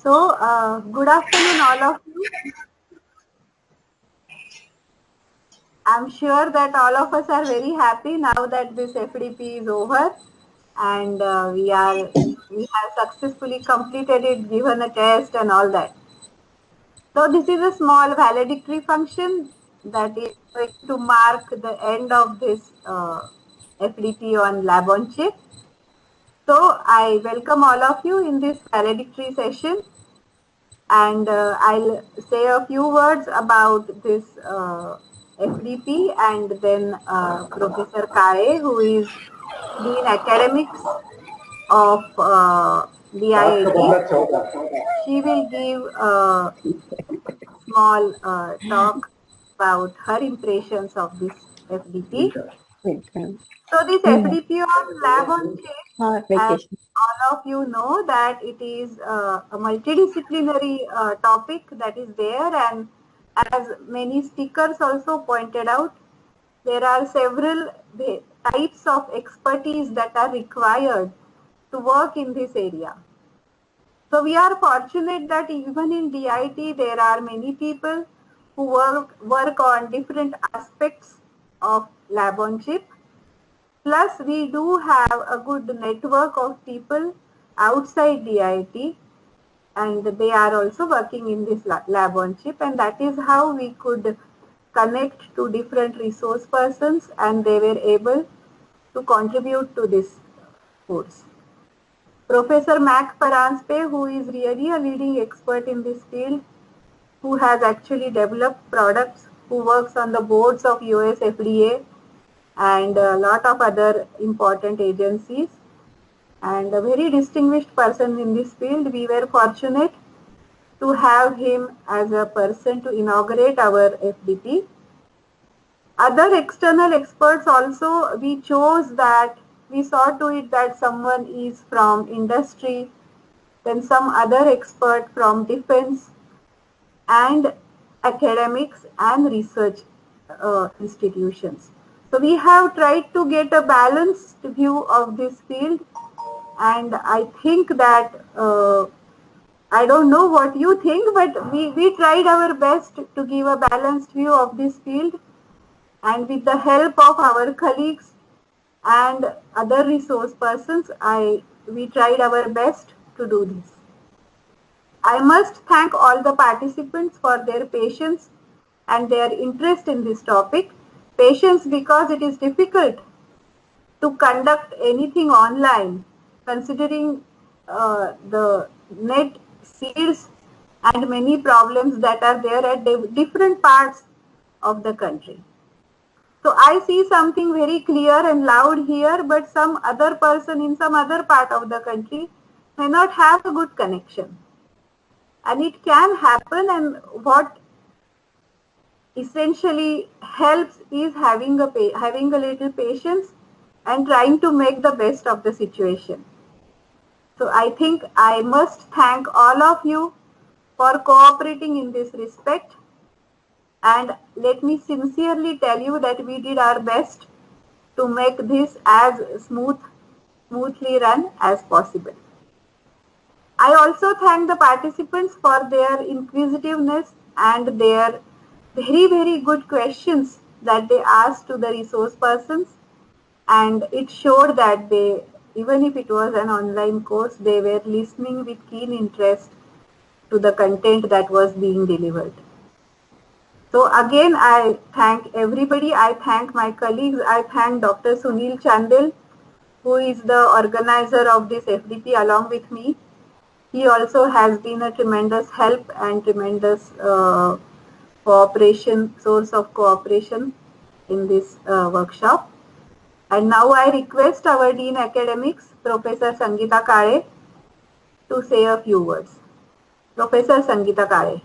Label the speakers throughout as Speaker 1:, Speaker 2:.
Speaker 1: So, good afternoon, all of you. I'm sure that all of us are very happy now that this FDP is over, and we have successfully completed it, given a test and all that. So, this is a small valedictory function that is going to mark the end of this FDP on Lab on Chip. So, I welcome all of you in this valedictory session, and I'll say a few words about this FDP, and then Professor Kare, who is Dean Academics of DIIT. She will give a small talk about her impressions of this FDP. So this FDP on Lab on Chip, as all of you know, that it is a multidisciplinary topic that is there, and as many speakers also pointed out, there are several types of expertise that are required to work in this area. So we are fortunate that even in DIT there are many people who work on different aspects of Lab on Chip. Plus, we do have a good network of people outside DIT, and they are also working in this Lab on Chip, and that is how we could connect to different resource persons, and they were able to contribute to this course. Professor Mac Paranspe, who is really a leading expert in this field, who has actually developed products, who works on the boards of US FDA and a lot of other important agencies, and a very distinguished person in this field. We were fortunate to have him as a person to inaugurate our FDP. Other external experts also, we chose that, we saw to it that someone is from industry, then some other expert from defense and academics and research institutions. So we have tried to get a balanced view of this field, and I think that I don't know what you think, but we tried our best to give a balanced view of this field, and with the help of our colleagues and other resource persons, we tried our best to do this. I must thank all the participants for their patience and their interest in this topic. Patience because it is difficult to conduct anything online, considering the net speeds and many problems that are there at different parts of the country. So I see something very clear and loud here, but some other person in some other part of the country may not have a good connection. And it can happen, and what essentially helps is having a little patience and trying to make the best of the situation. So I think I must thank all of you for cooperating in this respect, and let me sincerely tell you that we did our best to make this as smoothly run as possible. I also thank the participants for their inquisitiveness and their very good questions that they asked to the resource persons, and it showed that they, even if it was an online course, they were listening with keen interest to the content that was being delivered. So again, I thank everybody. I thank my colleagues. I thank Dr. Sunil Chandel, who is the organizer of this FDP along with me. He also has been a tremendous help and tremendous source of cooperation in this workshop. And now I request our Dean Academics, Professor Sangeeta Kare, to say a few words. Professor Sangeeta Kare.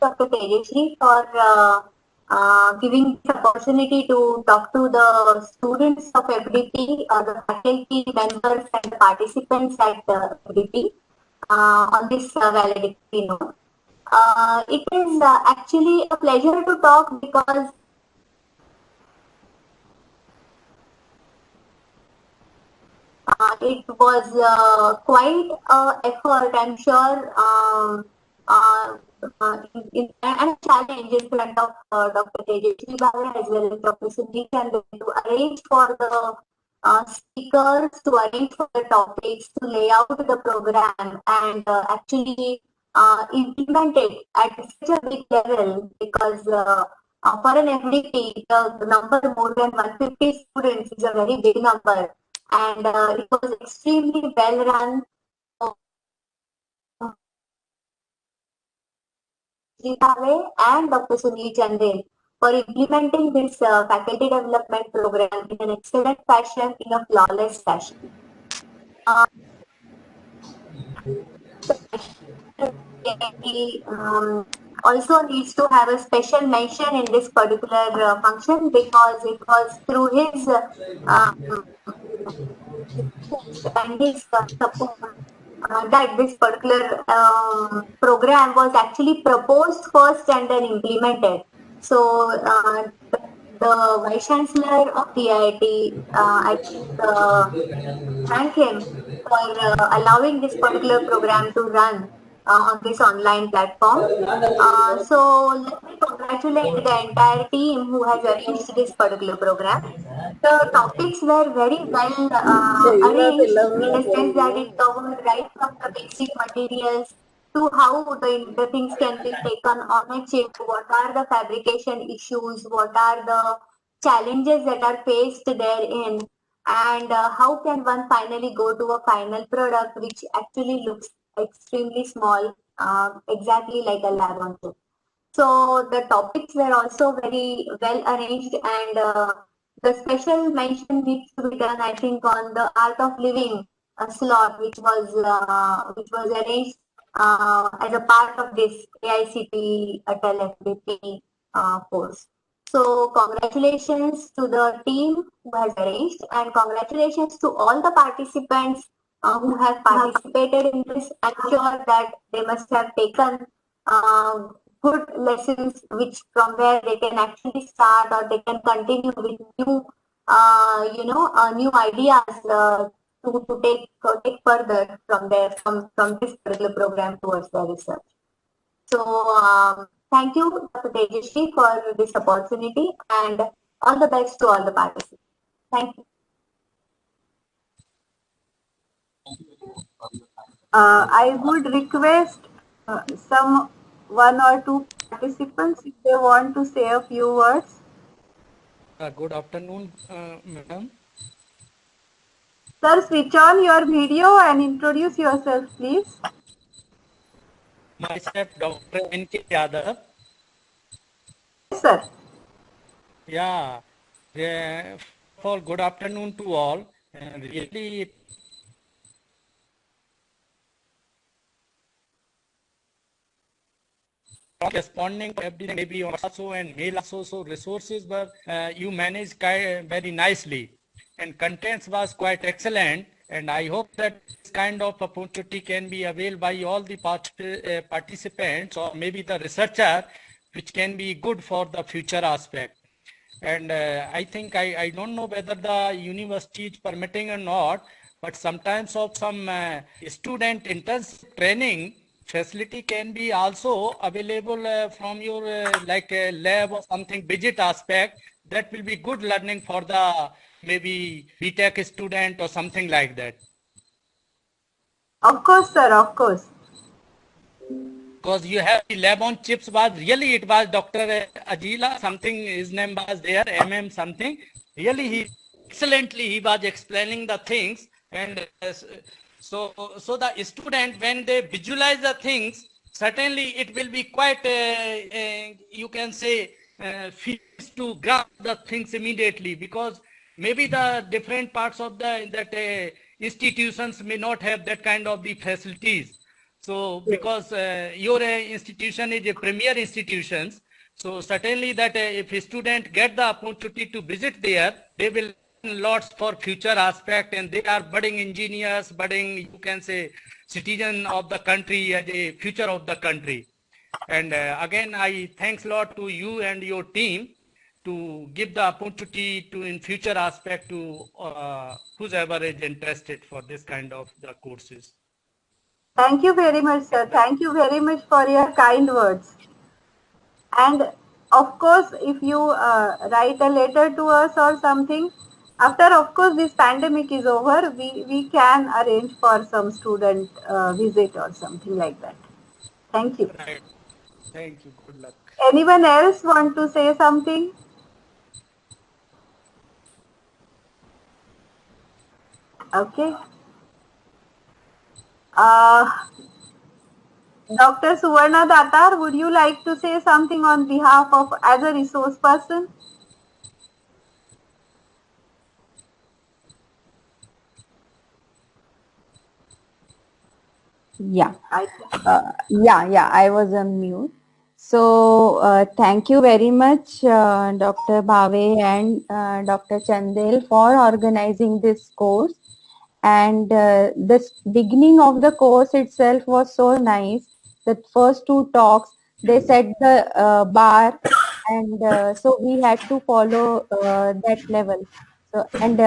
Speaker 2: Dr. Tejasri for giving this opportunity to talk to the students of FDP, the faculty members and the participants at FDP on this valedictory note. It is actually a pleasure to talk because it was quite an effort, I'm sure, and a challenge in front of Dr. Tejasvi Bhave as well as Dr. Sunil Chandra to arrange for the speakers, to arrange for the topics, to lay out the program and actually implement it at such a big level, because for an FDP, the number more than 150 students is a very big number, and it was extremely well run. And Dr. Sunil Chandra for implementing this faculty development program in an excellent fashion, in a flawless fashion. Also needs to have a special mention in this particular function, because it was through his and his support that this particular program was actually proposed first and then implemented. So the Vice Chancellor of the IIT, I thank him for allowing this particular program to run on this online platform. So let me congratulate the entire team who has arranged this particular program. The topics were very well arranged, in the sense that it covered right from the basic materials to how the things can be taken on a chip, what are the fabrication issues, what are the challenges that are faced therein, and how can one finally go to a final product which actually looks extremely small, exactly like a lab on chip. So the topics were also very well arranged, and the special mention needs to be done, I think, on the art of living slot, which was arranged as a part of this AICTE Atal FDP course. So congratulations to the team who has arranged, and congratulations to all the participants who have participated in this. I'm sure that they must have taken good lessons, which from where they can actually start, or they can continue with new, new ideas to take further from there, from this particular program towards their research. So thank you, Dr. Tejasvi, for this opportunity, and all the best to all the participants. Thank you.
Speaker 1: I would request some one or two participants if they want to say a few words.
Speaker 3: Good afternoon, madam.
Speaker 1: Sir, switch on your video and introduce yourself, please.
Speaker 3: Myself, Dr. N.K. Yadav.
Speaker 1: Yes, sir.
Speaker 3: Yeah. For good afternoon to all. Really, responding to everything, maybe also and mail also, so resources were you managed very nicely, and contents was quite excellent, and I hope that this kind of opportunity can be availed by all the participants, or maybe the researcher, which can be good for the future aspect. And I think I don't know whether the university is permitting or not, but sometimes of some student internship training facility can be also available from your like a lab or something budget aspect. That will be good learning for the maybe BTech student or something like that.
Speaker 1: Of course, sir, of course.
Speaker 3: Because you have the lab on chips was really, it was Dr. Ajila, something, his name was there, MM something. Really, he excellently, he was explaining the things. And so the student, when they visualize the things, certainly it will be quite, you can say, fixed to grasp the things immediately, because maybe the different parts of that institutions may not have that kind of the facilities. So because your institution is a premier institutions, so certainly that if a student get the opportunity to visit there, they will learn lots for future aspect, and they are budding engineers, budding, you can say, citizen of the country, as a future of the country. And again, I thanks a lot to you and your team. to give the opportunity to in future aspect to whoever is interested for this kind of the courses.
Speaker 1: Thank you very much, sir. Thank you very much for your kind words. And of course, if you write a letter to us or something, after of course this pandemic is over, we can arrange for some student visit or something like that. Thank you.
Speaker 3: Right. Thank you. Good luck.
Speaker 1: Anyone else want to say something? Okay. Dr. Suvarna Datar, would you like to say something on behalf of as a resource person?
Speaker 4: Yeah. I was on mute. So thank you very much, Dr. Bhave and Dr. Chandel for organizing this course. And the beginning of the course itself was so nice. The first two talks, they set the bar, and so we had to follow that level. So, and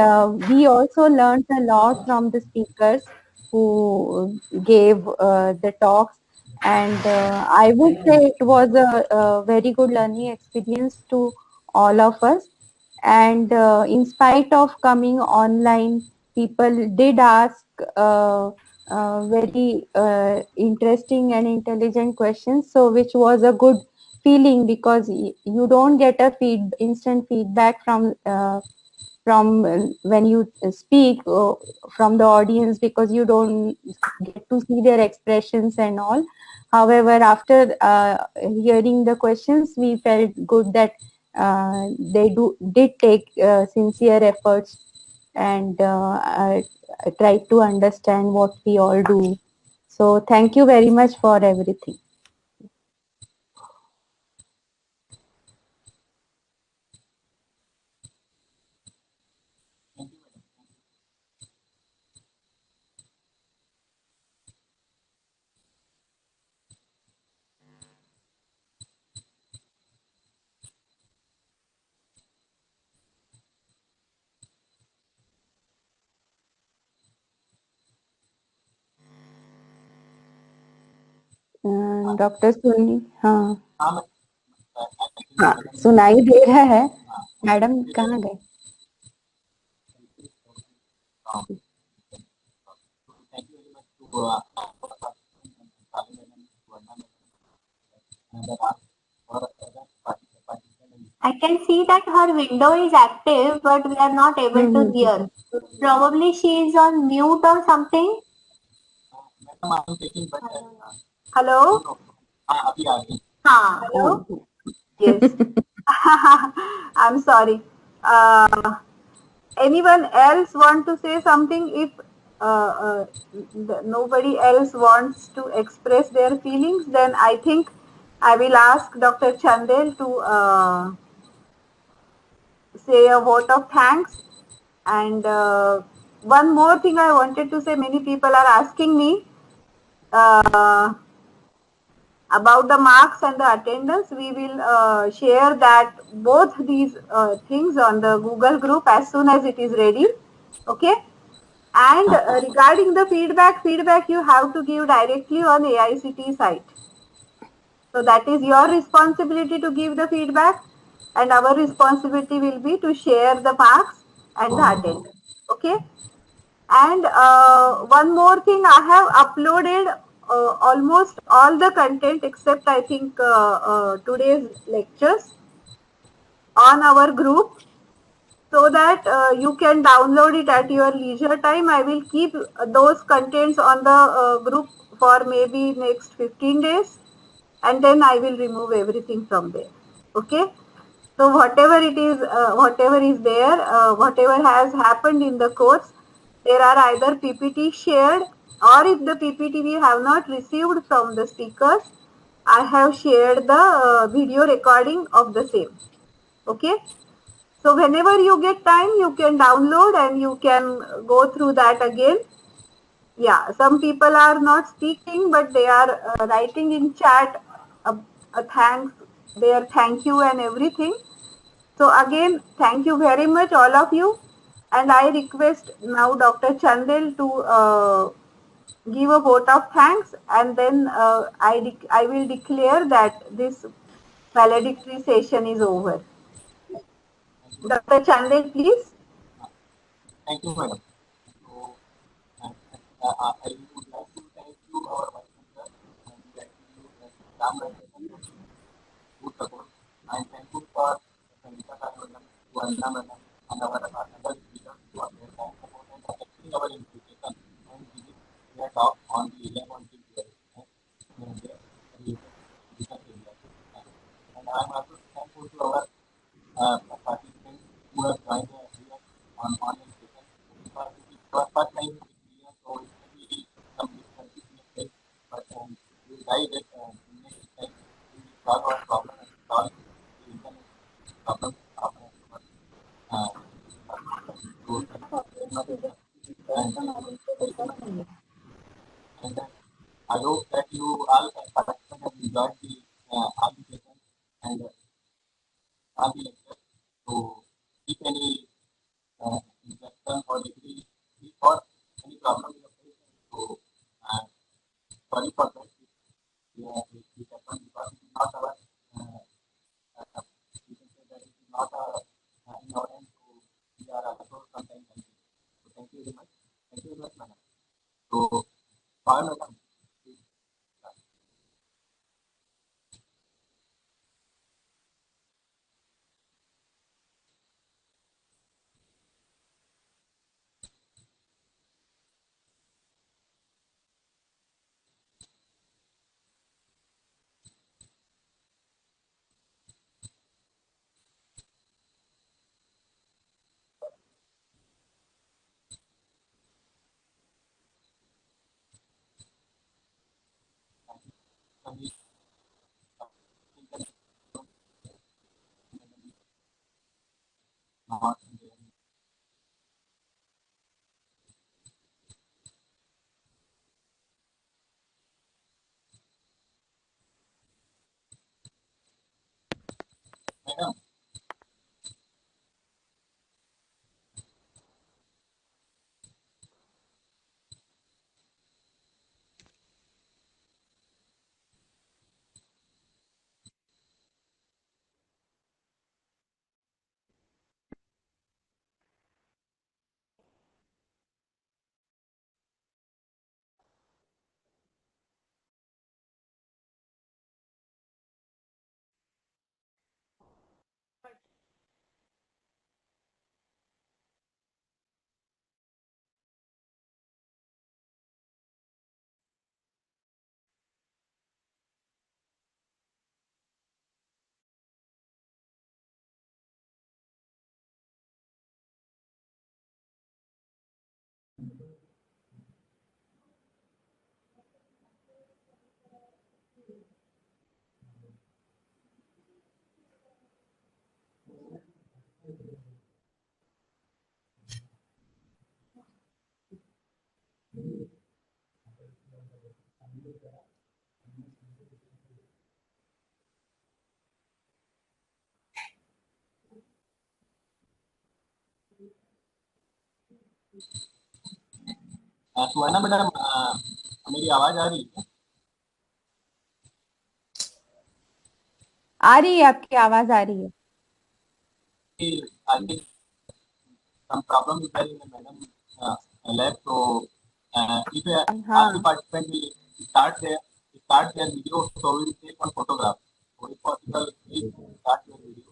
Speaker 4: we also learned a lot from the speakers who gave the talks. And I would say it was a very good learning experience to all of us. And in spite of coming online, people did ask very interesting and intelligent questions, so which was a good feeling, because you don't get a instant feedback from when you speak from the audience, because you don't get to see their expressions and all. However, after hearing the questions, we felt good that they did take sincere efforts and try to understand what we all do. So thank you very much for everything. Doctor सुनी, हाँ हाँ सुनाई दे रहा है। Madam कहाँ गए?
Speaker 2: I can see that her window is active, but we are not able to hear. Probably she is on mute or something.
Speaker 1: Hello?
Speaker 2: Hello?
Speaker 1: Yes. I'm sorry. Anyone else want to say something? If nobody else wants to express their feelings, then I think I will ask Dr. Chandel to say a vote of thanks. And one more thing I wanted to say, many people are asking me about the marks and the attendance. We will share that both these things on the Google group as soon as it is ready. Okay. And regarding the feedback you have to give directly on AICTE site. So that is your responsibility to give the feedback, and our responsibility will be to share the marks and the attendance. Okay. And one more thing, I have uploaded almost all the content except I think today's lectures on our group, so that you can download it at your leisure time. I will keep those contents on the group for maybe next 15 days, and then I will remove everything from there. Okay. So whatever it is, whatever is there, whatever has happened in the course, there are either PPT shared, or if the PPT we have not received from the speakers, I have shared the video recording of the same. Okay. So whenever you get time, you can download and you can go through that again. Yeah, some people are not speaking, but they are writing in chat a thanks, their thank you and everything. So again, thank you very much, all of you. And I request now Dr. Chandel to give a vote of thanks, and then I will declare that this valedictory session is over. Dr. Chandel, please.
Speaker 5: Thank you, madam. So, I would like to thank you, our vice chancellor, and thank you, Ram Rajendran, good support. I am thankful for Sangeeta Madam, Vandana Madam, and our other speakers for their kind support and protecting our institution and giving their talk on the area on the and their research area. And I am also thankful to our participants who have joined us here on online session. Because it is our first time here, so it may be some difficulties in the but we try that next time we will solve our problem and solve the internet problem after and I hope that you all participants have enjoyed the all the sessions and all the lectures. So if any instruction or degree or any problem in the patient, so sorry for that. It happened because it is not our we can say that it is not in our end, so we are also sometimes confused. So thank you very much. Thank you very much, madam. So, madam. Madam, Suvarna madam मेरी आवाज आ रही है?
Speaker 4: आ रही है, आपकी आवाज आ रही है.
Speaker 5: I think some problem is there in the madam lab. So if all the participants will start their video, so we will take one photograph. So if possible, please start your video.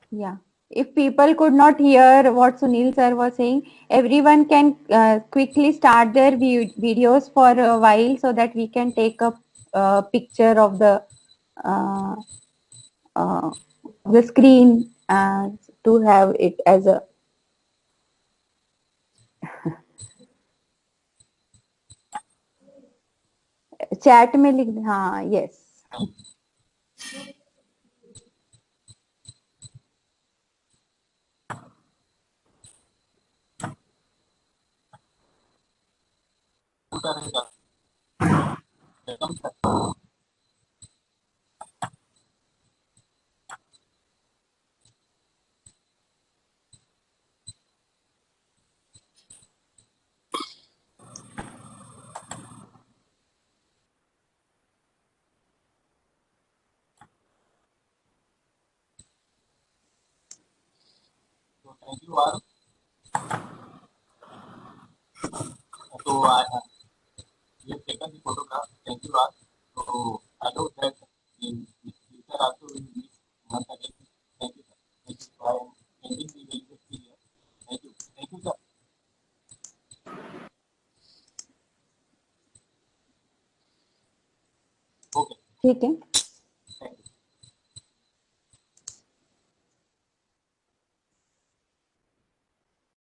Speaker 4: Yeah. If people could not hear what Sunil sir was saying, everyone can quickly start their videos for a while so that we can take a picture of uh, the screen to have it as a chat में लिख दे. हाँ, yes.
Speaker 5: thank you all. So we have taken the photograph. Thank you all. So I hope that in future also we will meet once again. Thank you, sir. Thank you. So I am ending the lecture here. Thank you. Thank you, sir. Okay.
Speaker 4: ठीक है.